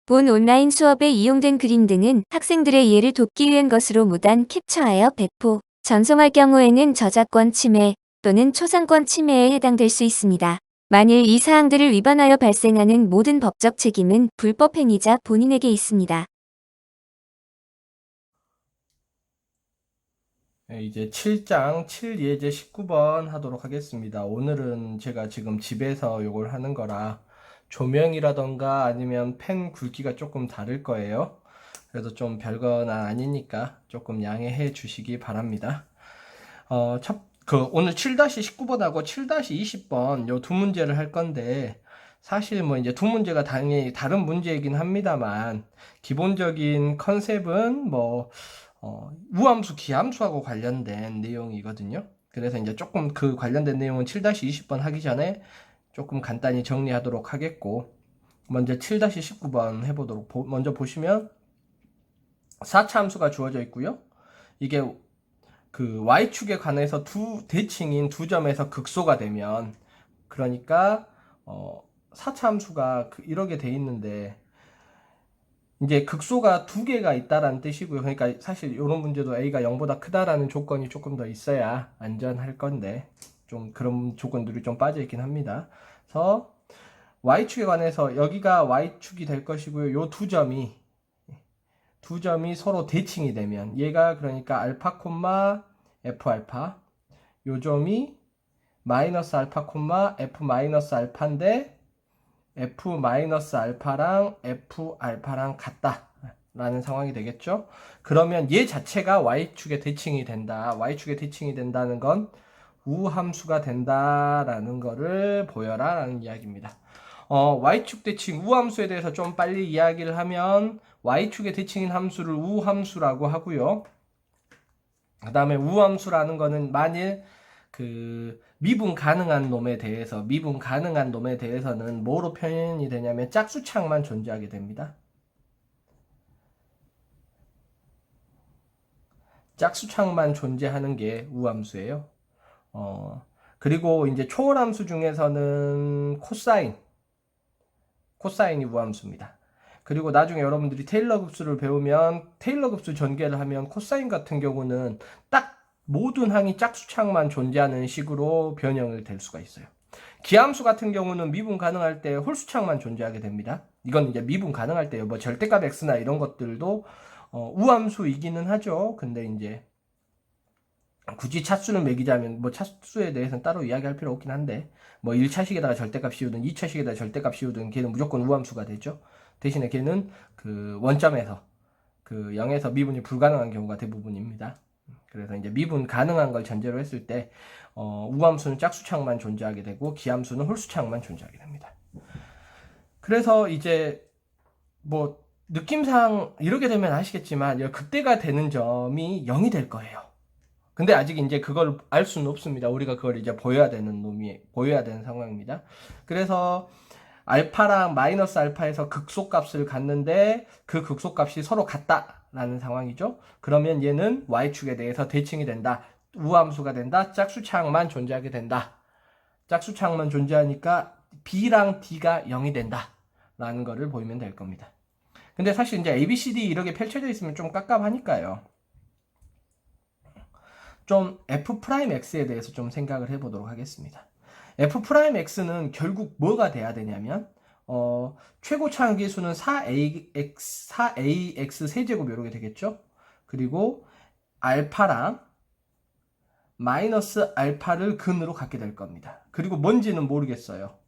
본 온라인 수업에 이용된 그림 등은 학생들의 이해를 돕기 위한 것으로 무단 캡처하여 배포, 전송할 경우에는 저작권 침해 또는 초상권 침해에 해당될 수 있습니다. 만일 이 사항들을 위반하여 발생하는 모든 법적 책임은 불법 행위자 본인에게 있습니다. 네, 이제 7장 7예제 19번 하도록 하겠습니다. 오늘은 제가 지금 집에서 이걸 하는 거라 조명이라던가 아니면 펜 굵기가 조금 다를 거예요. 그래도 좀 별건 아니니까 조금 양해해 주시기 바랍니다. 오늘 7-19번하고 7-20번 요 두 문제를 할 건데, 사실 뭐 이제 두 문제가 당연히 다른 문제이긴 합니다만, 기본적인 컨셉은 우함수, 기함수하고 관련된 내용이거든요. 그래서 이제 조금 그 관련된 내용은 7-20번 하기 전에 조금 간단히 정리하도록 하겠고, 먼저 7-19번 해보도록, 먼저 보시면 4차 함수가 주어져 있고요. 이게 그 y축에 관해서 대칭인 두 점에서 극소가 되면, 그러니까 4차 함수가 이렇게 돼 있는데, 이제 극소가 두 개가 있다라는 뜻이고요. 그러니까 사실 이런 문제도 a가 0보다 크다라는 조건이 조금 더 있어야 안전할 건데, 좀 그런 조건들이 좀 빠져 있긴 합니다. 그래서 y축에 관해서 여기가 y축이 될 것이고요. 요 두 점이 서로 대칭이 되면, 얘가 그러니까 알파 콤마 f 알파, 요 점이 마이너스 알파 콤마 f 마이너스 알파인데 f 마이너스 알파랑 f 알파랑 같다 라는 상황이 되겠죠. 그러면 얘 자체가 y축의 대칭이 된다. y축의 대칭이 된다는 건 우함수가 된다라는 거를 보여라 라는 이야기입니다. y축 대칭 우함수에 대해서 좀 빨리 이야기를 하면, y축의 대칭인 함수를 우함수라고 하고요. 그 다음에 우함수라는 거는 만일 미분 가능한 놈에 대해서는 뭐로 표현이 되냐면 짝수창만 존재하게 됩니다. 짝수창만 존재하는 게 우함수예요. 그리고 이제 초월함수 중에서는 코사인이 우함수입니다. 그리고 나중에 여러분들이 테일러 급수를 배우면, 테일러 급수 전개를 하면 코사인 같은 경우는 딱 모든 항이 짝수창만 존재하는 식으로 변형이 될 수가 있어요. 기함수 같은 경우는 미분 가능할 때 홀수창만 존재하게 됩니다. 이건 이제 미분 가능할 때요. 뭐 절대값 x나 이런 것들도 우함수이기는 하죠. 근데 이제 굳이 차수를 매기자면, 뭐 차수에 대해서는 따로 이야기할 필요 없긴 한데, 뭐 1차식에다가 절대값 씌우든 2차식에다가 절대값 씌우든 걔는 무조건 우함수가 되죠. 대신에 걔는 그 원점에서 0에서 미분이 불가능한 경우가 대부분입니다. 그래서 이제 미분 가능한 걸 전제로 했을 때 우함수는 짝수창만 존재하게 되고 기함수는 홀수창만 존재하게 됩니다. 그래서 이제 뭐 느낌상 이렇게 되면 아시겠지만 극대가 되는 점이 0이 될 거예요. 근데 아직 이제 그걸 알 수는 없습니다. 우리가 그걸 이제 보여야 되는 상황입니다. 그래서 알파랑 마이너스 알파에서 극소값을 갖는데 그 극소값이 서로 같다라는 상황이죠. 그러면 얘는 y축에 대해서 대칭이 된다. 우함수가 된다. 짝수창만 존재하게 된다. 짝수창만 존재하니까 b랑 d가 0이 된다. 라는 거를 보이면 될 겁니다. 근데 사실 이제 ABCD 이렇게 펼쳐져 있으면 좀 깝깝하니까요. 좀 f'x에 대해서 좀 생각을 해보도록 하겠습니다. f'x는 결국 뭐가 돼야 되냐면, 최고 차항계수는 4ax 세제곱 이렇게 되겠죠. 그리고 알파랑 마이너스 알파를 근으로 갖게 될 겁니다. 그리고 뭔지는 모르겠어요.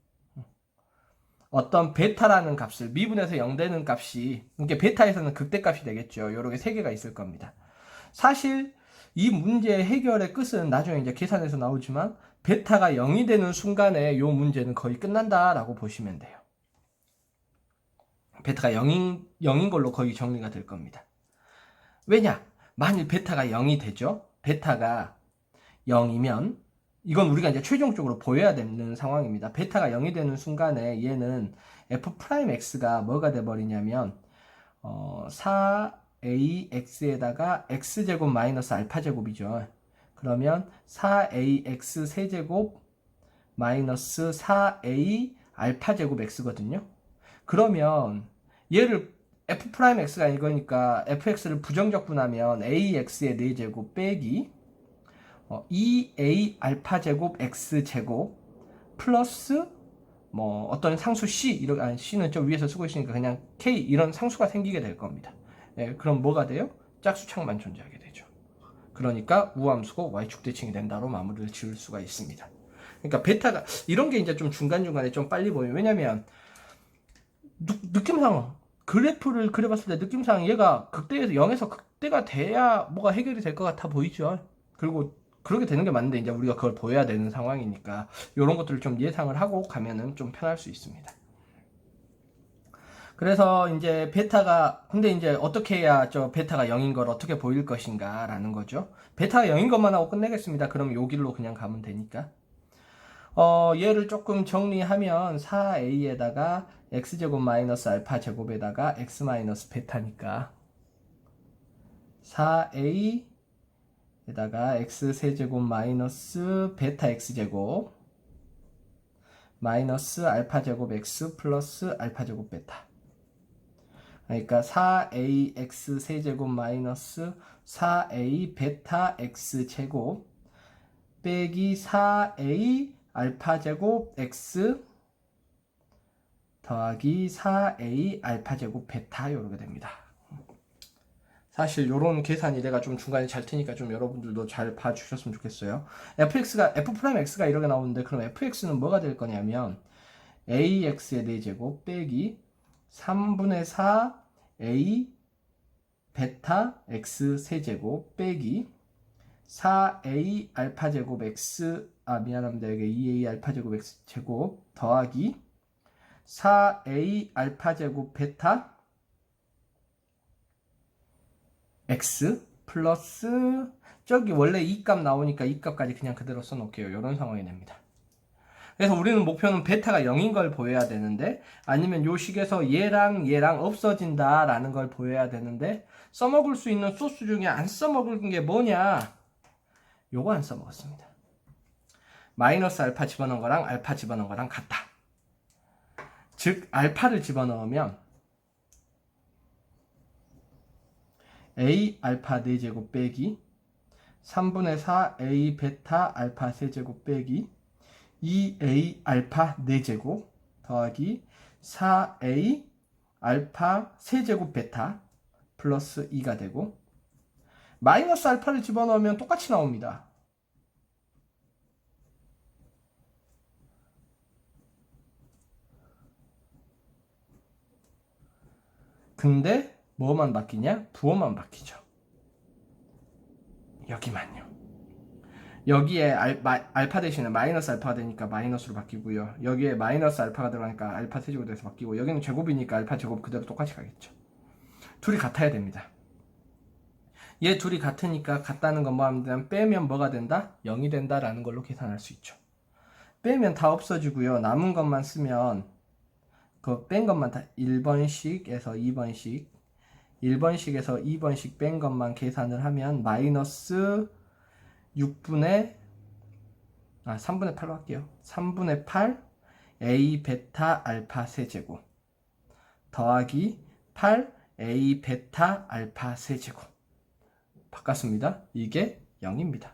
어떤 베타라는 값을, 미분에서 0 되는 값이, 그러니까 베타에서는 극대값이 되겠죠. 이렇게 세 개가 있을 겁니다. 사실 이 문제의 해결의 끝은 나중에 이제 계산에서 나오지만, 베타가 0이 되는 순간에 이 문제는 거의 끝난다라고 보시면 돼요. 베타가 0인 걸로 거의 정리가 될 겁니다. 왜냐? 만일 베타가 0이 되죠? 베타가 0이면, 이건 우리가 이제 최종적으로 보여야 되는 상황입니다. 베타가 0이 되는 순간에 얘는 f'x가 뭐가 돼버리냐면, 4ax에다가 x제곱 마이너스 알파제곱이죠. 그러면 4ax 세제곱 마이너스 4a 알파제곱 x거든요. 그러면 얘를 f'x가 이거니까 fx를 부정적분하면 ax의 4제곱 빼기 2a 알파 제곱 x 제곱 플러스 뭐 어떤 상수 c 이런 c는 좀 위에서 쓰고 있으니까 그냥 k 이런 상수가 생기게 될 겁니다. 예, 그럼 뭐가 돼요? 짝수창만 존재하게 되죠. 그러니까 우함수고 y축 대칭이 된다로 마무리를 지을 수가 있습니다. 그러니까 베타가 이런 게 이제 좀 중간중간에 좀 빨리 보여요. 왜냐면 느낌상 그래프를 그려봤을 때 느낌상 얘가 극대에서 0에서 극대가 돼야 뭐가 해결이 될 것 같아 보이죠. 그리고 그렇게 되는 게 맞는데 이제 우리가 그걸 보여야 되는 상황이니까 이런 것들을 좀 예상을 하고 가면은 좀 편할 수 있습니다. 그래서 이제 베타가 근데 이제 어떻게 해야 저 베타가 0인 걸 어떻게 보일 것인가 라는 거죠. 베타가 0인 것만 하고 끝내겠습니다. 그럼 요 길로 그냥 가면 되니까 얘를 조금 정리하면 4a에다가 x제곱 마이너스 알파 제곱에다가 x 마이너스 베타니까 4a에다가 x 세제곱 마이너스 베타 x제곱 마이너스 알파 제곱 x 플러스 알파 제곱 베타. 그러니까 4ax 세제곱 마이너스 4a 베타 x 제곱 빼기 4a 알파 제곱 x 더하기 4a 알파 제곱 베타 이렇게 됩니다. 사실 요런 계산이 내가 좀 중간에 잘 테니까 좀 여러분들도 잘 봐주셨으면 좋겠어요. f'x가 이렇게 나오는데 그럼 fx는 뭐가 될 거냐면 ax의 4제곱 빼기 3분의 4 a 베타 x 세제곱 빼기 4a 알파 제곱 x 미안합니다. 여기 2a 알파 제곱 x 제곱 더하기 4a 알파 제곱 베타 x 플러스 저기 원래 이 값 나오니까 이 값까지 그냥 그대로 써놓을게요. 이런 상황이 됩니다. 그래서 우리는 목표는 베타가 0인 걸 보여야 되는데 아니면 요 식에서 얘랑 없어진다 라는 걸 보여야 되는데 써먹을 수 있는 소스 중에 안 써먹은 게 뭐냐, 요거 안 써먹었습니다. 마이너스 알파 집어넣은 거랑 알파 집어넣은 거랑 같다. 즉 알파를 집어넣으면 a 알파 4제곱 빼기 3분의 4 a 베타 알파 세제곱 빼기 2a 알파 4제곱 더하기 4a 알파 세제곱 베타 플러스 2가 되고 마이너스 알파를 집어넣으면 똑같이 나옵니다. 근데 뭐만 바뀌냐? 부호만 바뀌죠. 여기만요. 여기에 알파 대신에 마이너스 알파가 되니까 마이너스로 바뀌고요. 여기에 마이너스 알파가 들어가니까 알파 세제곱 돼서 바뀌고 여기는 제곱이니까 알파 제곱 그대로 똑같이 가겠죠. 둘이 같아야 됩니다. 얘 둘이 같으니까 같다는 건 뭐 하면 되냐면 빼면 뭐가 된다? 0이 된다라는 걸로 계산할 수 있죠. 빼면 다 없어지고요. 남은 것만 쓰면 그 뺀 것만 다 1번씩에서 2번씩 1번씩에서 2번씩 뺀 것만 계산을 하면 마이너스 3분의 8로 할게요. 3분의 8 a 베타 알파 세제곱 더하기 8 a 베타 알파 세제곱 바꿨습니다. 이게 0입니다.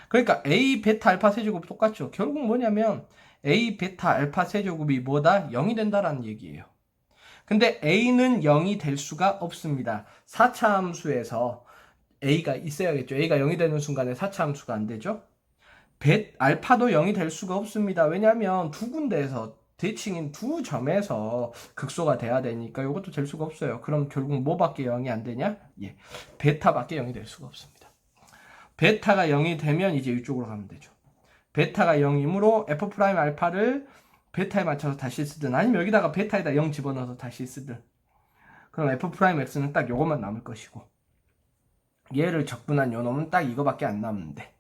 그러니까 a 베타 알파 세제곱이 똑같죠. 결국 뭐냐면 a 베타 알파 세제곱이 뭐다? 0이 된다라는 얘기예요. 근데 a는 0이 될 수가 없습니다. 4차 함수에서 a가 있어야겠죠. a가 0이 되는 순간에 4차 함수가 안 되죠. 알파도 0이 될 수가 없습니다. 왜냐하면 두 군데에서 대칭인 두 점에서 극소가 돼야 되니까 이것도 될 수가 없어요. 그럼 결국 뭐밖에 0이 안 되냐? 예, 베타밖에 0이 될 수가 없습니다. 베타가 0이 되면 이제 이쪽으로 가면 되죠. 베타가 0이므로 f' 알파를 베타에 맞춰서 다시 쓰든 아니면 여기다가 베타에다 0 집어넣어서 다시 쓰든 그럼 f'x는 딱 요것만 남을 것이고 얘를 적분한 요 놈은 딱 이거밖에 안 남는데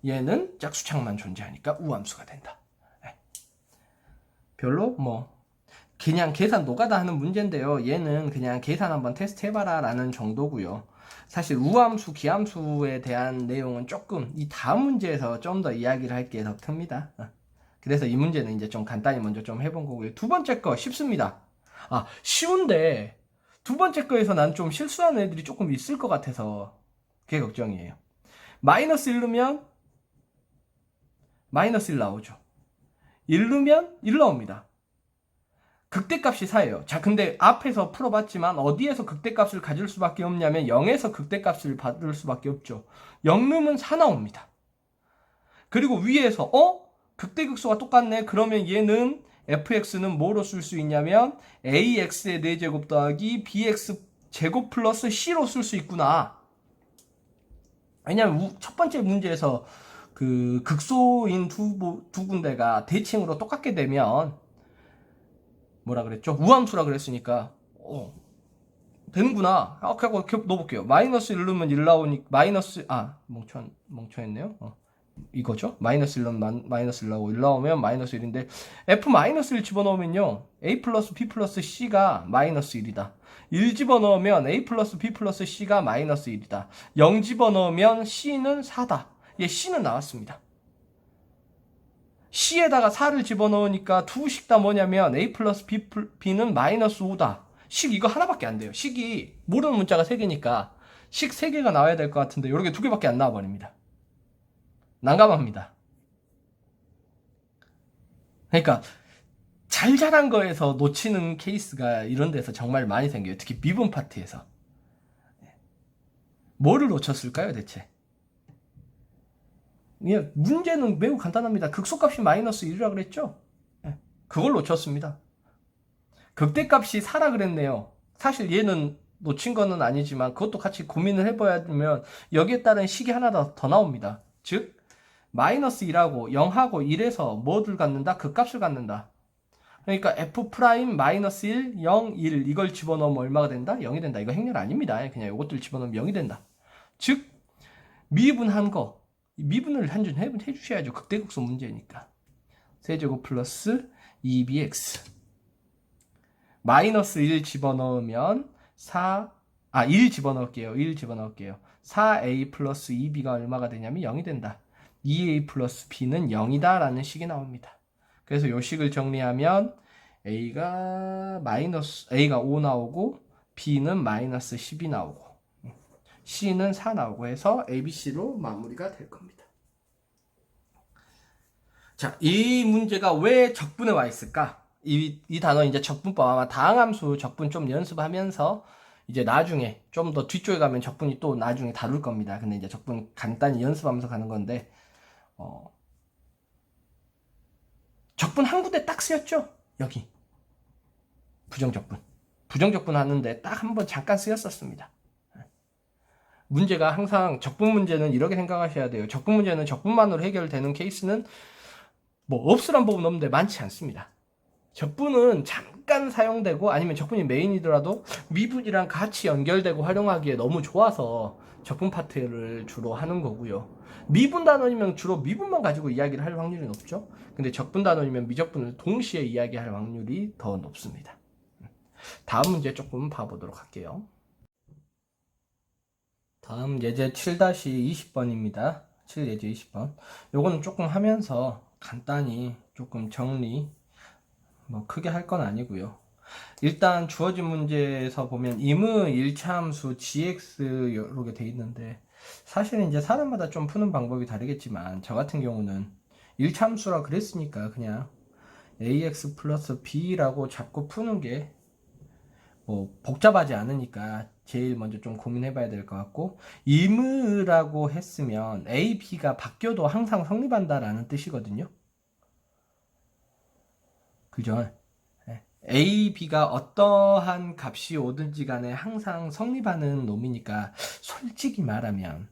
얘는 짝수창만 존재하니까 우함수가 된다. 별로 뭐 그냥 계산 노가다 하는 문제인데요. 얘는 그냥 계산 한번 테스트 해봐라 라는 정도고요. 사실 우함수, 기함수에 대한 내용은 조금 이 다음 문제에서 좀 더 이야기를 할 게 더 큽니다. 그래서 이 문제는 이제 좀 간단히 먼저 좀 해본 거고요. 두 번째 거 쉽습니다. 쉬운데 두 번째 거에서 난 좀 실수하는 애들이 조금 있을 것 같아서 그게 걱정이에요. 마이너스 1 넣으면 마이너스 1 나오죠. 1 넣으면 1 나옵니다. 극대값이 4예요. 자, 근데 앞에서 풀어봤지만 어디에서 극대값을 가질 수밖에 없냐면 0에서 극대값을 받을 수밖에 없죠. 0 넣으면 4 나옵니다. 그리고 위에서 극대극소가 똑같네. 그러면 얘는 fx는 뭐로 쓸 수 있냐면 ax의 4제곱 더하기 bx 제곱 플러스 c로 쓸 수 있구나. 왜냐면 첫 번째 문제에서 그 극소인 두 군데가 대칭으로 똑같게 되면 뭐라 그랬죠? 우함수라 그랬으니까 되는구나. 그래서 넣어볼게요. 마이너스 1 넣으면 1 나오니 마이너스 멍청했네요. 이거죠? 마이너스 1 넣으면 마이너스 1 나오고 1 나오면 마이너스 1인데 f 마이너스 1 집어넣으면요 a 플러스 b 플러스 c가 마이너스 1이다. 1 집어넣으면 a 플러스 b 플러스 c가 마이너스 1이다. 0 집어넣으면 c는 4다. 예, c는 나왔습니다. c에다가 4를 집어넣으니까 두 식 다 뭐냐면 a 플러스 b는 마이너스 5다. 식 이거 하나밖에 안 돼요. 식이 모르는 문자가 3개니까 식 3개가 나와야 될 것 같은데 이렇게 2개밖에 안 나와버립니다. 난감합니다. 그러니까 잘 자란 거에서 놓치는 케이스가 이런 데서 정말 많이 생겨요. 특히 미분 파트에서. 뭐를 놓쳤을까요, 대체? 문제는 매우 간단합니다. 극소값이 마이너스 1이라 그랬죠? 그걸 놓쳤습니다. 극대값이 4라 그랬네요. 사실 얘는 놓친 거는 아니지만 그것도 같이 고민을 해봐야 되면 여기에 따른 식이 하나 더 나옵니다. 즉 마이너스 1하고 0하고 1에서 뭐를 갖는다? 극값을 갖는다. 그러니까 f 프라임 마이너스 1, 0, 1 이걸 집어넣으면 얼마가 된다? 0이 된다. 이거 행렬 아닙니다. 그냥 이것들 집어넣으면 0이 된다. 즉 미분한 거 미분을 해주셔야죠. 극대극소 문제니까. 세제곱 플러스 2bx 마이너스 1 집어넣으면 1 집어넣을게요. 1 집어넣을게요. 4a 플러스 2b가 얼마가 되냐면 0이 된다. 2a 플러스 b는 0이다 라는 식이 나옵니다. 그래서 요 식을 정리하면 a가 5 나오고 b는 마이너스 10이 나오고 c는 4 나오고 해서 abc로 마무리가 될 겁니다. 자, 이 문제가 왜 적분에 와 있을까? 이 단어 이제 적분법 아마 다항함수 적분 좀 연습하면서 이제 나중에 좀 더 뒤쪽에 가면 적분이 또 나중에 다룰 겁니다. 근데 이제 적분 간단히 연습하면서 가는 건데 적분 한 군데 딱 쓰였죠? 여기 부정적분 하는데 딱 한 번 잠깐 쓰였었습니다. 문제가 항상 적분 문제는 이렇게 생각하셔야 돼요. 적분 문제는 적분만으로 해결되는 케이스는 뭐 없으란 법은 없는데 많지 않습니다. 적분은 잠깐 사용되고 아니면 적분이 메인이더라도 미분이랑 같이 연결되고 활용하기에 너무 좋아서 적분 파트를 주로 하는 거고요. 미분 단원이면 주로 미분만 가지고 이야기를 할 확률이 높죠. 근데 적분 단원이면 미적분을 동시에 이야기할 확률이 더 높습니다. 다음 문제 조금 봐보도록 할게요. 다음 예제 7-20번입니다. 7 예제 20번. 요거는 조금 하면서 간단히 조금 정리 뭐 크게 할 건 아니고요. 일단 주어진 문제에서 보면 임의 1차 함수 gx 이렇게 돼 있는데 사실은 이제 사람마다 좀 푸는 방법이 다르겠지만 저 같은 경우는 1차 함수라 그랬으니까 그냥 ax 플러스 b라고 잡고 푸는 게 뭐 복잡하지 않으니까 제일 먼저 좀 고민해 봐야 될 것 같고 임의라고 했으면 a, b가 바뀌어도 항상 성립한다라는 뜻이거든요. 그죠? A, B가 어떠한 값이 오든지 간에 항상 성립하는 놈이니까 솔직히 말하면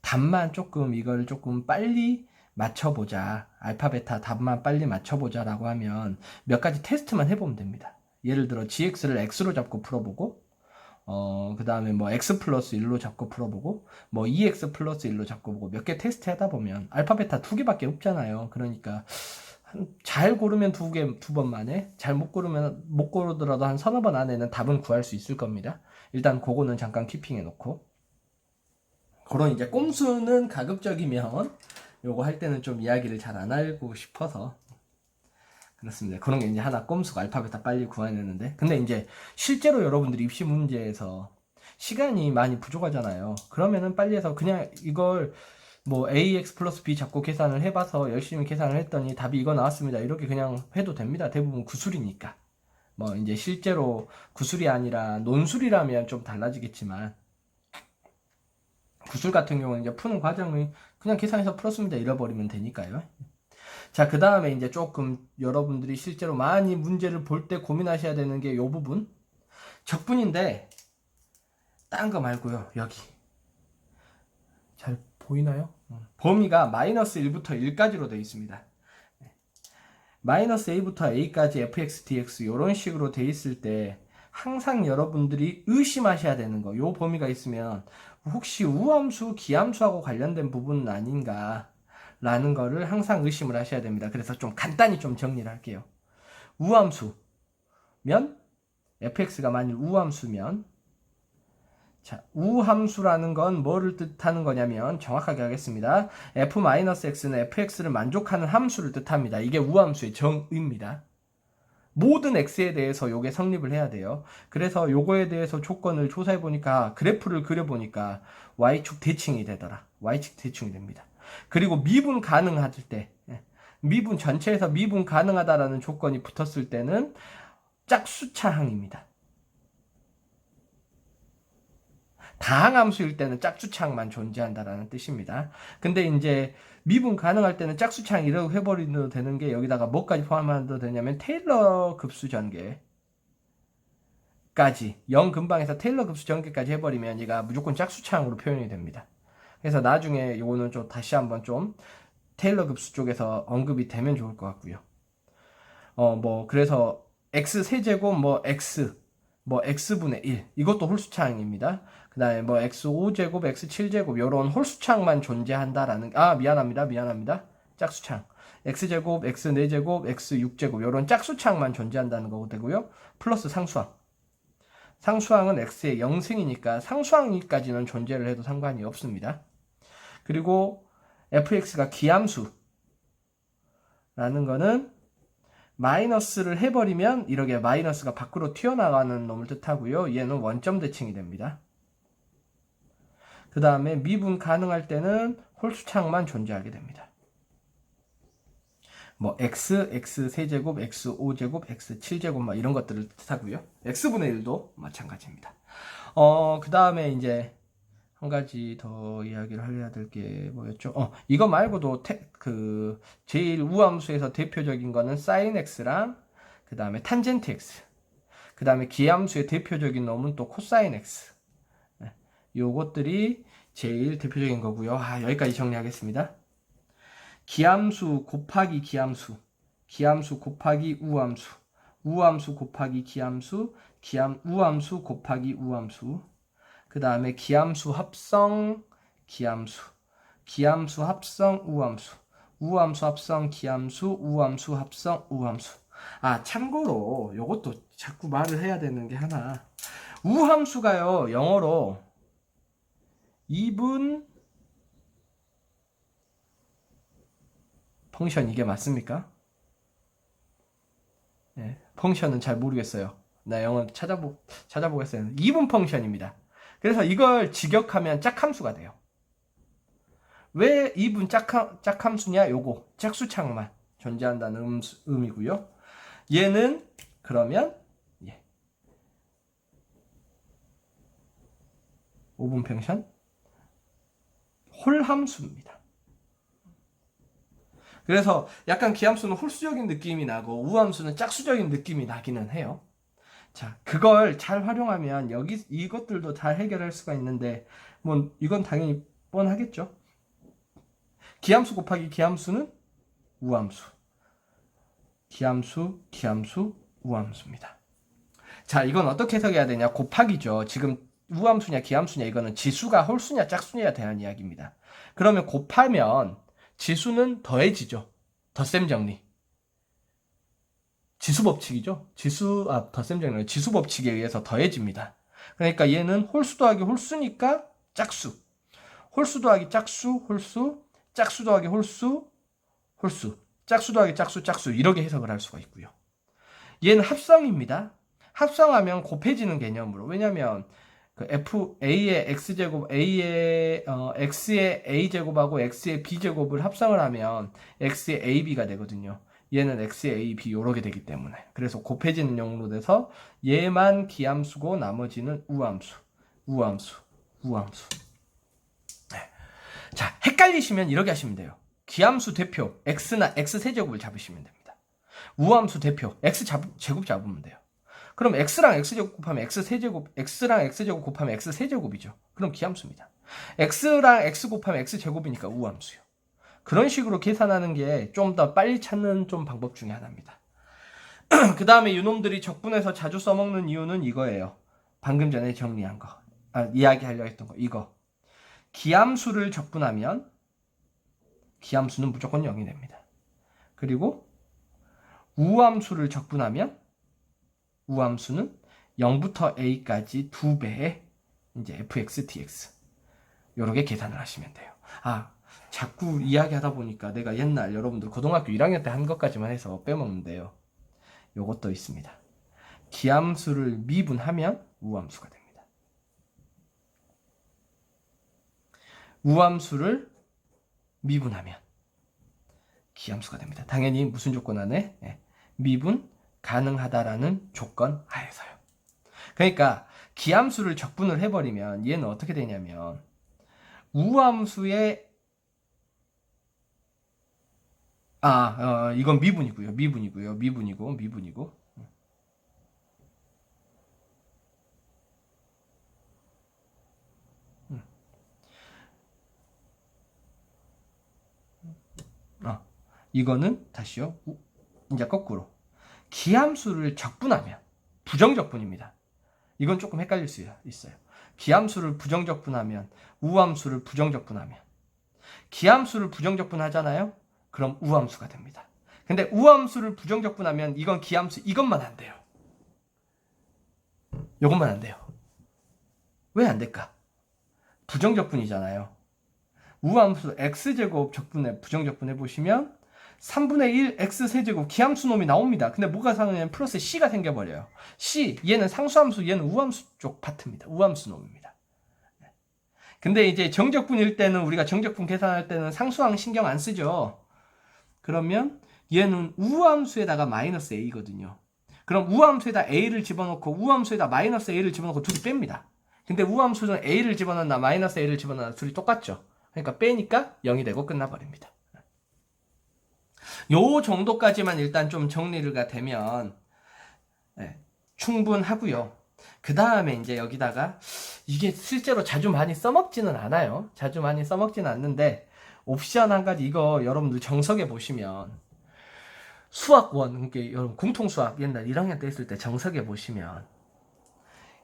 답만 조금 이걸 조금 빨리 맞춰보자. 알파, 베타 답만 빨리 맞춰보자 라고 하면 몇 가지 테스트만 해보면 됩니다. 예를 들어 gx를 x로 잡고 풀어보고 그 다음에 뭐 x 플러스 1로 잡고 풀어보고 뭐 2x 플러스 1로 잡고 보고 몇 개 테스트 하다 보면 알파, 베타 2개밖에 없잖아요. 그러니까 잘 고르면 두 번 만에 잘 못 고르더라도 한 서너 번 안에는 답은 구할 수 있을 겁니다. 일단 그거는 잠깐 키핑해 놓고 그런 이제 꼼수는 가급적이면 요거 할 때는 좀 이야기를 잘 안 하고 싶어서 그렇습니다. 그런 게 이제 하나 꼼수가 알파벳 다 빨리 구해내는데. 근데 이제 실제로 여러분들이 입시 문제에서 시간이 많이 부족하잖아요. 그러면은 빨리 해서 그냥 이걸 뭐 ax 플러스 b 잡고 계산을 해봐서 열심히 계산을 했더니 답이 이거 나왔습니다. 이렇게 그냥 해도 됩니다. 대부분 구술이니까. 뭐 이제 실제로 구술이 아니라 논술이라면 좀 달라지겠지만 구술 같은 경우는 이제 푸는 과정을 그냥 계산해서 풀었습니다. 잃어버리면 되니까요. 자, 그 다음에 이제 조금 여러분들이 실제로 많이 문제를 볼 때 고민하셔야 되는 게 요 부분. 적분인데 딴 거 말고요. 여기. 잘 보이나요? 범위가 마이너스 1부터 1까지로 되어 있습니다. 마이너스 a부터 a까지 fx, dx 이런 식으로 되어 있을 때 항상 여러분들이 의심하셔야 되는 거. 요 범위가 있으면 혹시 우함수, 기함수하고 관련된 부분은 아닌가 라는 거를 항상 의심을 하셔야 됩니다. 그래서 좀 간단히 좀 정리를 할게요. 우함수면 fx가 만일 우함수면 자, 우함수라는 건 뭐를 뜻하는 거냐면 정확하게 하겠습니다. f-x는 fx를 만족하는 함수를 뜻합니다. 이게 우함수의 정의입니다. 모든 x에 대해서 요게 성립을 해야 돼요. 그래서 요거에 대해서 조건을 조사해 보니까 그래프를 그려 보니까 y축 대칭이 되더라. y축 대칭이 됩니다. 그리고 미분 가능할 때 미분 전체에서 미분 가능하다라는 조건이 붙었을 때는 짝수차항입니다. 다항함수일 때는 짝수차항만 존재한다라는 뜻입니다. 근데 이제 미분 가능할 때는 짝수차항 이라고 해버리도 되는 게 여기다가 뭐까지 포함해도 되냐면 테일러 급수 전개까지 0 근방에서 테일러 급수 전개까지 해버리면 얘가 무조건 짝수차항으로 표현이 됩니다. 그래서 나중에 요거는 좀 다시 한번 좀 테일러 급수 쪽에서 언급이 되면 좋을 것 같고요. 뭐 그래서 x 세제곱 x분의 1 이것도 홀수차항입니다. 그 다음에 뭐 x5제곱 x7제곱 요런 홀수차항만 존재한다라는 미안합니다 짝수차항 x제곱 x4제곱 x6제곱 요런 짝수차항만 존재한다는 거고 되고요. 플러스 상수항은 x의 0승이니까 상수항까지는 존재를 해도 상관이 없습니다. 그리고 fx가 기함수라는 거는 마이너스를 해버리면 이렇게 마이너스가 밖으로 튀어나가는 놈을 뜻하고요. 얘는 원점 대칭이 됩니다. 그 다음에 미분 가능할 때는 홀수차항만 존재하게 됩니다. 뭐 x 세제곱, x5제곱, x7제곱 막 이런 것들을 뜻하고요. x분의 1도 마찬가지입니다. 그 다음에 이제 한 가지 더 이야기를 해야 될 게 뭐였죠? 이거 말고도 제일 우함수에서 대표적인 거는 sin x랑 그 다음에 탄젠트 x 그 다음에 기함수의 대표적인 놈은 또 코사인 x 요것들이 제일 대표적인 거고요. 여기까지 정리하겠습니다. 기함수 곱하기 기함수 곱하기 우함수 우함수 곱하기 기함수 우함수 곱하기 우함수 그 다음에 기함수 합성 기함수 합성 우함수 합성 기함수 우함수 합성 우함수. 참고로 요것도 자꾸 말을 해야 되는 게 하나, 우함수가요 영어로 2분 펑션 이게 맞습니까? 네, 펑션은 잘 모르겠어요. 나 영어 찾아보겠어요. 2분 펑션입니다. 그래서 이걸 직역하면 짝함수가 돼요. 왜 2분 짝함수냐? 요거 짝수창만 존재한다는 의미고요. 얘는 그러면 5분 펑션 홀함수입니다. 그래서 약간 기함수는 홀수적인 느낌이 나고 우함수는 짝수적인 느낌이 나기는 해요. 자, 그걸 잘 활용하면 이것들도 잘 해결할 수가 있는데, 뭐 이건 당연히 뻔하겠죠. 기함수 곱하기 기함수는 우함수. 기함수, 우함수입니다. 자, 이건 어떻게 해석해야 되냐? 곱하기죠. 지금 우함수냐 기함수냐 이거는 지수가 홀수냐 짝수냐에 대한 이야기입니다. 그러면 곱하면 지수는 더해지죠. 덧셈 정리. 지수 법칙이죠. 덧셈 정리. 지수 법칙에 의해서 더해집니다. 그러니까 얘는 홀수 더하기 홀수니까 짝수. 홀수 더하기 짝수, 홀수. 짝수 더하기 홀수, 홀수. 짝수 더하기 짝수 이렇게 해석을 할 수가 있고요. 얘는 합성입니다. 합성하면 곱해지는 개념으로. 왜냐면 그 A의 X제곱, X의 A제곱하고 X의 B제곱을 합성을 하면 X의 AB가 되거든요. 얘는 X의 AB 요렇게 되기 때문에. 그래서 곱해지는 용으로 돼서 얘만 기함수고 나머지는 우함수. 네. 자, 헷갈리시면 이렇게 하시면 돼요. 기함수 대표 X나 X세제곱을 잡으시면 됩니다. 우함수 대표 X제곱 잡으면 돼요. 그럼 X랑 X제곱 곱하면 X세제곱, X랑 X제곱 곱하면 X세제곱이죠. 그럼 기함수입니다. X랑 X 곱하면 X제곱이니까 우함수요. 그런 식으로 계산하는 게 좀 더 빨리 찾는 좀 방법 중에 하나입니다. 그 다음에 이놈들이 적분해서 자주 써먹는 이유는 이거예요. 방금 전에 정리한 거. 이야기하려고 했던 거. 이거. 기함수를 적분하면 기함수는 무조건 0이 됩니다. 그리고 우함수를 적분하면 우함수는 0부터 a까지 2배의 이제 fx, dx. 요렇게 계산을 하시면 돼요. 자꾸 이야기하다 보니까 내가 옛날 여러분들 고등학교 1학년 때 한 것까지만 해서 빼먹는데요. 요것도 있습니다. 기함수를 미분하면 우함수가 됩니다. 우함수를 미분하면 기함수가 됩니다. 당연히 무슨 조건 안에? 미분 가능하다라는 조건 하에서요. 그러니까 기함수를 적분을 해버리면 얘는 어떻게 되냐면 우함수의 이건 미분이고요. 미분이고. 이거는 다시요. 이제 거꾸로. 기함수를 적분하면 부정적분입니다. 이건 조금 헷갈릴 수 있어요. 기함수를 부정적분하면 우함수를 부정적분하면 기함수를 부정적분하잖아요. 그럼 우함수가 됩니다. 근데 우함수를 부정적분하면 이건 기함수 이것만 안 돼요. 이것만 안 돼요. 왜 안 될까? 부정적분이잖아요. 우함수 x제곱 적분해 부정적분해 보시면 3분의 1 x세제곱 기함수 놈이 나옵니다. 근데 뭐가 생기냐면 플러스 c가 생겨버려요. c 얘는 상수함수 얘는 우함수 쪽 파트입니다. 우함수 놈입니다. 근데 이제 정적분일 때는 우리가 정적분 계산할 때는 상수항 신경 안 쓰죠. 그러면 얘는 우함수에다가 마이너스 a거든요. 그럼 우함수에다 a를 집어넣고 우함수에다 마이너스 a를 집어넣고 둘이 뺍니다. 근데 우함수는 a를 집어넣나 마이너스 a를 집어넣나 둘이 똑같죠. 그러니까 빼니까 0이 되고 끝나버립니다. 요 정도까지만 일단 좀 정리가 되면 충분하고요. 그 다음에 이제 여기다가 이게 실제로 자주 많이 써먹지는 않아요. 자주 많이 써먹지는 않는데 옵션 한 가지 이거 여러분들 정석에 보시면 수학원, 그러니까 여러분 공통수학 옛날 1학년 때 했을 때 정석에 보시면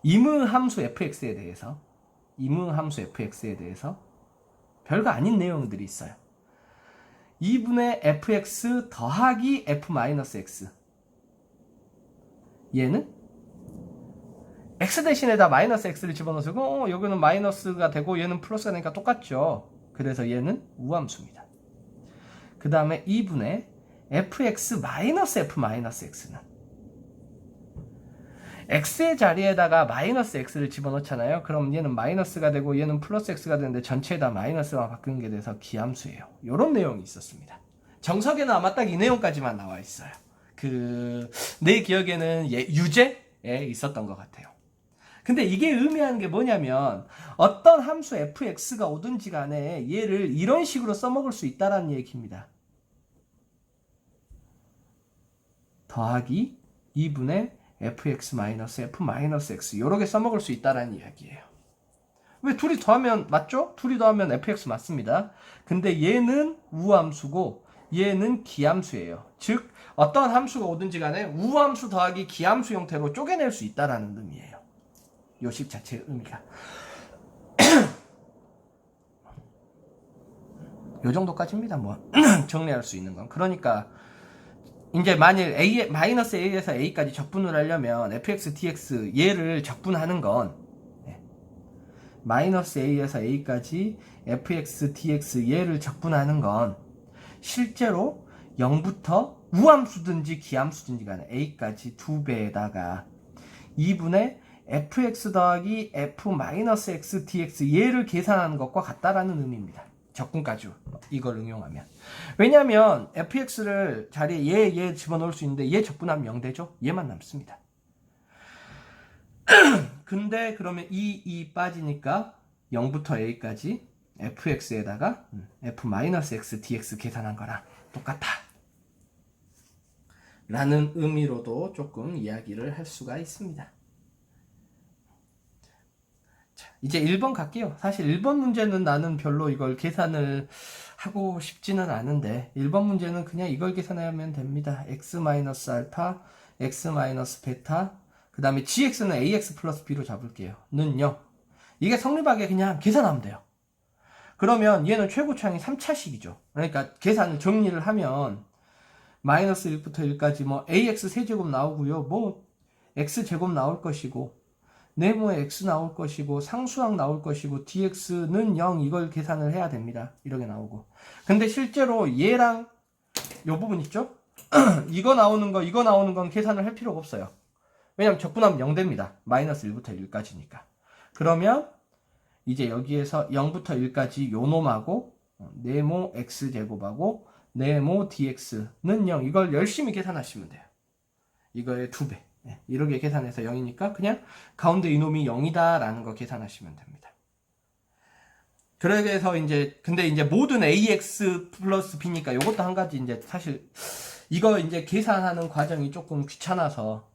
임의함수 fx에 대해서 별거 아닌 내용들이 있어요. 2분의 fx 더하기 f-x 얘는 x 대신에다 마이너스 x를 집어넣어서 여기는 마이너스가 되고 얘는 플러스가 되니까 똑같죠. 그래서 얘는 우함수입니다. 그 다음에 2분의 fx-f-x는 x의 자리에다가 마이너스 x를 집어넣잖아요. 그럼 얘는 마이너스가 되고 얘는 플러스 x가 되는데 전체에다 마이너스가 바뀌는 게 돼서 기함수예요. 이런 내용이 있었습니다. 정석에는 아마 딱 이 내용까지만 나와 있어요. 내 기억에는 유제에 있었던 것 같아요. 근데 이게 의미하는 게 뭐냐면 어떤 함수 fx가 오든지 간에 얘를 이런 식으로 써먹을 수 있다는 얘기입니다. 더하기 2분의 fx-f-x 이렇게 써먹을 수 있다는 이야기예요. 왜 둘이 더하면 맞죠? 둘이 더하면 fx 맞습니다. 근데 얘는 우함수고 얘는 기함수예요. 즉 어떤 함수가 오든지 간에 우함수 더하기 기함수 형태로 쪼개낼 수 있다는 의미예요. 요식 자체의 의미가. 요 정도까지입니다. 뭐 정리할 수 있는 건. 그러니까 이제 만일 마이너스 a에서 a까지 적분을 하려면 fx, dx 얘를 적분하는 건 마이너스 a에서 a까지 fx, dx 얘를 적분하는 건 실제로 0부터 우함수든지 기함수든지 간에 a까지 2배에다가 2분의 fx 더하기 f-x dx 얘를 계산하는 것과 같다라는 의미입니다. 적분까지 이걸 응용하면. 왜냐하면 fx를 자리에 얘 집어넣을 수 있는데 얘 적분하면 0 되죠? 얘만 남습니다. 근데 그러면 이 빠지니까 0부터 a까지 fx에다가 f-x dx 계산한 거랑 똑같다 라는 의미로도 조금 이야기를 할 수가 있습니다. 자, 이제 1번 갈게요. 사실 1번 문제는 나는 별로 이걸 계산을 하고 싶지는 않은데 1번 문제는 그냥 이걸 계산하면 됩니다. x-알파, x-베타, 그 다음에 gx는 ax 플러스 b로 잡을게요. 는요. 이게 성립하게 그냥 계산하면 돼요. 그러면 얘는 최고차항이 3차식이죠. 그러니까 계산을 정리를 하면 마이너스 1부터 1까지 뭐 ax 세제곱 나오고요. 뭐 x제곱 나올 것이고 네모에 x 나올 것이고 상수항 나올 것이고 dx는 0 이걸 계산을 해야 됩니다. 이렇게 나오고. 근데 실제로 얘랑 요 부분 있죠? 이거 나오는 건 계산을 할 필요가 없어요. 왜냐면 적분하면 0 됩니다. 마이너스 1부터 1까지니까. 그러면 이제 여기에서 0부터 1까지 요 놈하고 네모 x제곱하고 네모 dx는 0 이걸 열심히 계산하시면 돼요. 이거의 2배. 이렇게 계산해서 0이니까 그냥 가운데 이놈이 0이다 라는 거 계산하시면 됩니다. 그래서 근데 이제 모든 ax 플러스 b니까 요것도 한 가지 이제 사실 이거 이제 계산하는 과정이 조금 귀찮아서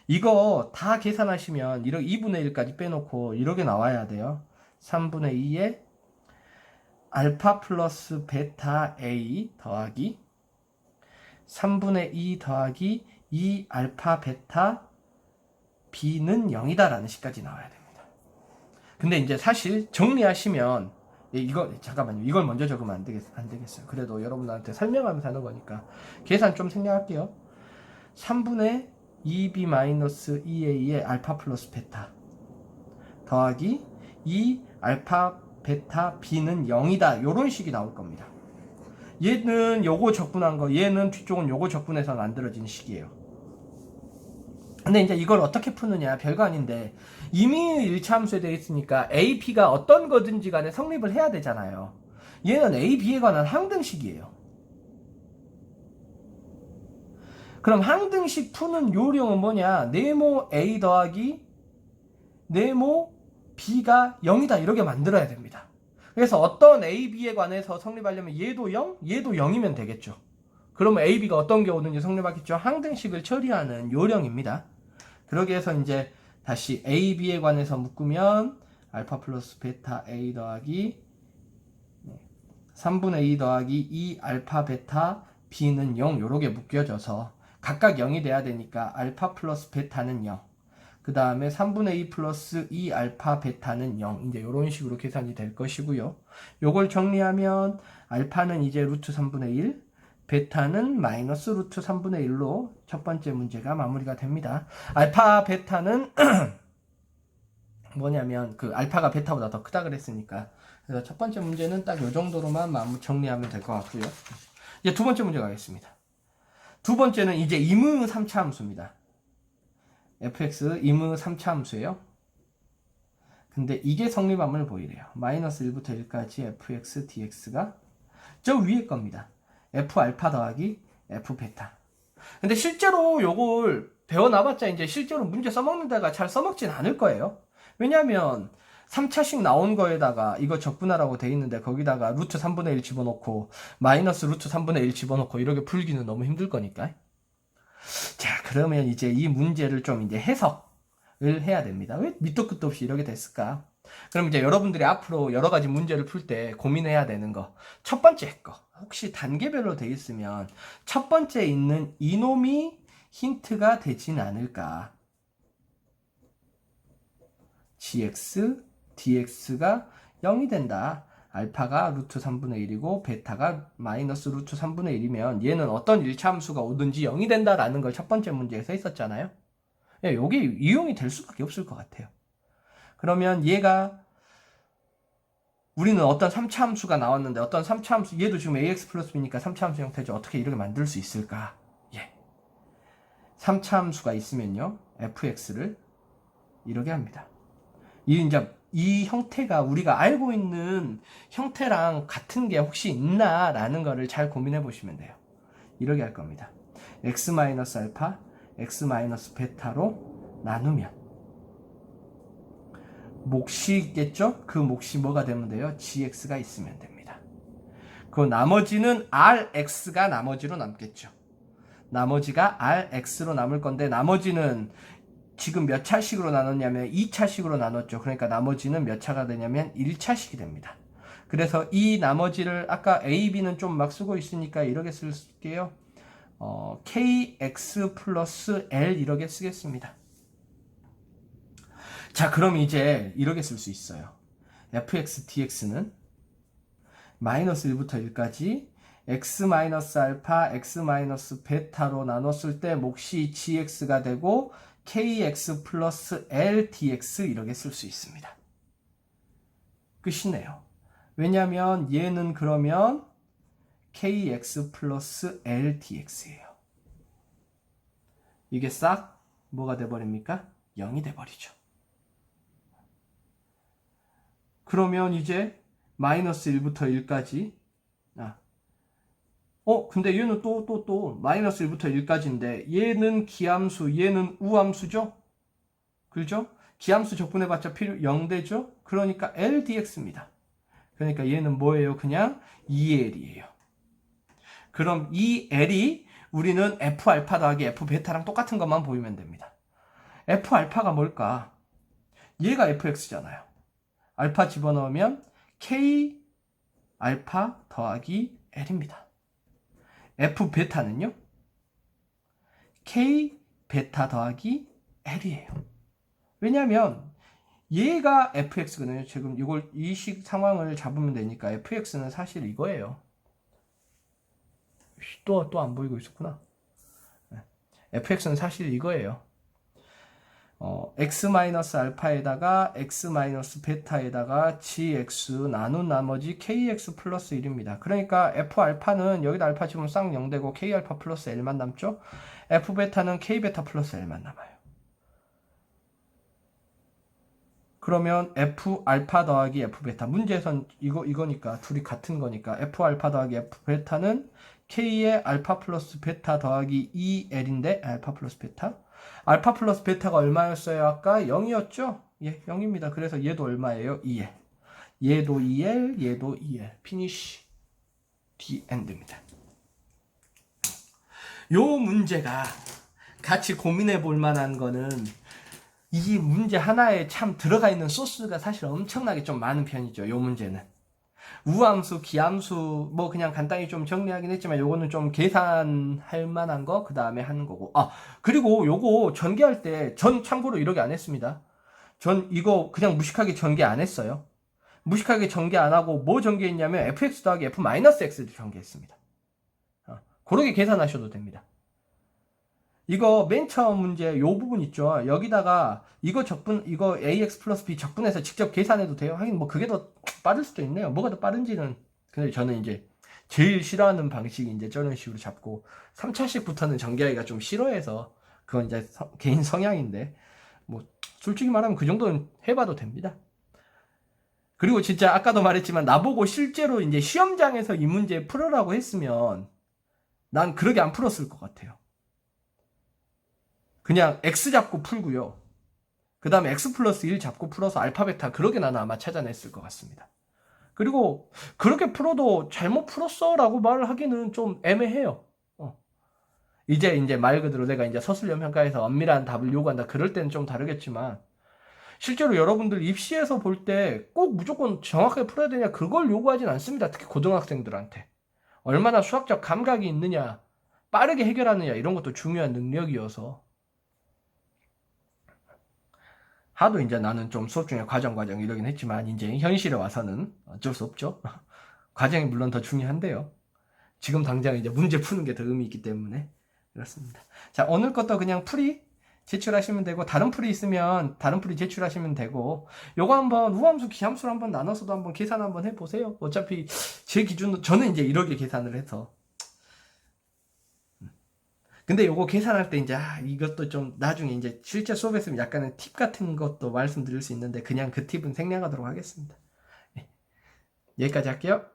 이거 다 계산하시면 2분의 1까지 빼놓고 이렇게 나와야 돼요. 3분의 2에 알파 플러스 베타 A 더하기 3분의 2 더하기 2 알파 베타 B는 0이다 라는 식까지 나와야 됩니다. 근데 이제 사실 정리하시면 잠깐만요. 이걸 먼저 적으면 안 되겠어요. 그래도 여러분들한테 설명하면서 하는 거니까 계산 좀 생략할게요. 3분의 2b-2a의 알파 플러스 베타 더하기 2 알파 베타 b는 0이다 요런 식이 나올 겁니다. 얘는 요거 적분한 거, 얘는 뒤쪽은 요거 적분해서 만들어진 식이에요. 근데 이제 이걸 어떻게 푸느냐 별거 아닌데 이미 1차 함수에 되어 있으니까 a, b가 어떤 거든지 간에 성립을 해야 되잖아요. 얘는 a, b에 관한 항등식이에요. 그럼 항등식 푸는 요령은 뭐냐? 네모 a 더하기 네모 b가 0이다 이렇게 만들어야 됩니다. 그래서 어떤 a, b에 관해서 성립하려면 얘도 0, 얘도 0이면 되겠죠. 그러면 a, b가 어떤 게 오는지 성립하겠죠. 항등식을 처리하는 요령입니다. 그러기 위해서 이제 다시 a, b에 관해서 묶으면 알파 플러스 베타 a 더하기 3분의 2 더하기 2 알파 베타 b는 0 요렇게 묶여져서 각각 0이 돼야 되니까 알파 플러스 베타는 0. 그 다음에 3분의 2 플러스 2 알파 베타는 0. 이제 이런 식으로 계산이 될 것이고요. 요걸 정리하면 알파는 이제 루트 3분의 1, 베타는 마이너스 루트 3분의 1로 첫 번째 문제가 마무리가 됩니다. 알파 베타는 뭐냐면 그 알파가 베타보다 더 크다 그랬으니까 그래서 첫 번째 문제는 딱 요 정도로만 정리하면 될 것 같고요. 이제 두 번째 문제 가겠습니다. 두 번째는 이제 임의 3차 함수입니다. fx 임의 3차 함수예요. 근데 이게 성립함을 보이래요. 마이너스 1부터 1까지 fx dx가 저 위에 겁니다. f 알파 더하기 f 베타. 근데 실제로 요걸 배워놔봤자 이제 실제로 문제 써먹는 데가 잘 써먹진 않을 거예요. 왜냐면 3차식 나온 거에다가 이거 적분하라고 돼 있는데 거기다가 루트 3분의 1 집어넣고 마이너스 루트 3분의 1 집어넣고 이렇게 풀기는 너무 힘들 거니까. 자, 그러면 이제 이 문제를 좀 이제 해석을 해야 됩니다. 왜 밑도 끝도 없이 이렇게 됐을까? 그럼 이제 여러분들이 앞으로 여러 가지 문제를 풀 때 고민해야 되는 거. 첫 번째 거. 혹시 단계별로 돼 있으면 첫 번째 있는 이놈이 힌트가 되진 않을까? gx, dx가 0이 된다. 알파가 루트 3분의 1이고 베타가 마이너스 루트 3분의 1이면 얘는 어떤 1차 함수가 오든지 0이 된다라는 걸 첫 번째 문제에서 있었잖아요. 이게 이용이 될 수밖에 없을 것 같아요. 그러면 얘가 우리는 어떤 3차 함수가 나왔는데 어떤 3차 함수, 얘도 지금 ax 플러스 b니까 3차 함수 형태죠. 어떻게 이렇게 만들 수 있을까? 예. 3차 함수가 있으면요, fx를 이렇게 합니다. 이 형태가 우리가 알고 있는 형태랑 같은 게 혹시 있나라는 거를 잘 고민해 보시면 돼요. 이렇게 할 겁니다. x-알파, x-베타로 나누면 몫이 있겠죠? 그 몫이 뭐가 되면 돼요? gx가 있으면 됩니다. 그 나머지는 rx가 나머지로 남겠죠. 나머지가 rx로 남을 건데, 나머지는 지금 몇 차식으로 나눴냐면 2차식으로 나눴죠. 그러니까 나머지는 몇 차가 되냐면 1차식이 됩니다. 그래서 이 나머지를 아까 a, b는 좀 막 쓰고 있으니까 이렇게 쓸게요. kx 플러스 l 이렇게 쓰겠습니다. 자, 그럼 이제 이렇게 쓸 수 있어요. fx dx는 마이너스 1부터 1까지 x-알파, x-베타로 나눴을 때 몫이 gx가 되고 kx 플러스 l dx 이렇게 쓸 수 있습니다. 끝이네요. 왜냐하면 얘는 그러면 kx 플러스 l dx예요. 이게 싹 뭐가 돼버립니까? 0이 돼버리죠. 그러면 이제 마이너스 1부터 1까지 근데 얘는 또 마이너스 1부터 1까지인데 얘는 기함수, 얘는 우함수죠? 그죠? 기함수 적분해봤자 0 되죠? 그러니까 LDX입니다. 그러니까 얘는 뭐예요? 그냥 2L이에요. 그럼 이 L이 우리는 F알파 더하기 F베타랑 똑같은 것만 보이면 됩니다. F알파가 뭘까? 얘가 FX잖아요. 알파 집어넣으면 K 알파 더하기 L입니다. F베타는요? K 베타 더하기 L이에요. 왜냐면 얘가 fx거든요. 지금 이 상황을 잡으면 되니까 fx는 사실 이거예요. 또 안 보이고 있었구나. fx는 사실 이거예요. x-알파에다가 x-베타에다가 gx 나눈 나머지 kx 플러스 1입니다. 그러니까 f알파는 여기다 알파 집으면 싹 0되고 k알파 플러스 l만 남죠. f베타는 k베타 플러스 l만 남아요. 그러면 f알파 더하기 f베타, 문제에선 이거니까 둘이 같은 거니까 f알파 더하기 f베타는 k의 알파 플러스 베타 더하기 2l인데 알파 플러스 베타, 알파 플러스 베타가 얼마였어요? 아까 0이었죠? 예, 0입니다. 그래서 얘도 얼마예요? 2l. 얘도 2l, 얘도 2l. 피니쉬. the end입니다. 요 문제가 같이 고민해 볼 만한 거는, 이 문제 하나에 참 들어가 있는 소스가 사실 엄청나게 좀 많은 편이죠. 요 문제는. 우함수, 기함수, 뭐 그냥 간단히 좀 정리하긴 했지만 요거는 좀 계산할 만한 거 그 다음에 하는 거고. 그리고 요거 전개할 때 전 참고로 이렇게 안 했습니다. 전 이거 그냥 무식하게 전개 안 했어요. 무식하게 전개 안 하고 뭐 전개했냐면 fx 더하기 f-x를 전개했습니다. 그렇게 계산하셔도 됩니다. 이거 맨 처음 문제 요 부분 있죠. 여기다가 이거 ax 플러스 b 적분해서 직접 계산해도 돼요. 하긴 뭐 그게 더 빠를 수도 있네요. 뭐가 더 빠른지는. 근데 저는 이제 제일 싫어하는 방식이 이제 저런 식으로 잡고 3차식부터는 전개하기가 좀 싫어해서, 그건 이제 개인 성향인데 뭐 솔직히 말하면 그 정도는 해봐도 됩니다. 그리고 진짜 아까도 말했지만 나보고 실제로 이제 시험장에서 이 문제 풀으라고 했으면 난 그렇게 안 풀었을 것 같아요. 그냥 x 잡고 풀고요. 그 다음에 x 플러스 1 잡고 풀어서 알파 베타 그렇게 나는 아마 찾아냈을 것 같습니다. 그리고 그렇게 풀어도 잘못 풀었어 라고 말을 하기는 좀 애매해요. 이제 말 그대로 내가 이제 서술형 평가에서 엄밀한 답을 요구한다 그럴 때는 좀 다르겠지만, 실제로 여러분들 입시에서 볼 때 꼭 무조건 정확하게 풀어야 되냐 그걸 요구하진 않습니다. 특히 고등학생들한테. 얼마나 수학적 감각이 있느냐, 빠르게 해결하느냐 이런 것도 중요한 능력이어서. 하도 이제 나는 좀 수업 중에 과정 이러긴 했지만 이제 현실에 와서는 어쩔 수 없죠. 과정이 물론 더 중요한데요. 지금 당장 이제 문제 푸는 게 더 의미 있기 때문에 그렇습니다. 자, 오늘 것도 그냥 풀이 제출하시면 되고, 다른 풀이 있으면 다른 풀이 제출하시면 되고, 요거 한번 우함수 기함수로 한번 나눠서도 한번 계산 한번 해보세요. 어차피 제 기준으로 저는 이제 이렇게 계산을 해서. 근데 요거 계산할 때 이제 이것도 좀 나중에 이제 실제 수업에 있으면 약간의 팁 같은 것도 말씀드릴 수 있는데, 그냥 그 팁은 생략하도록 하겠습니다. 네, 여기까지 할게요.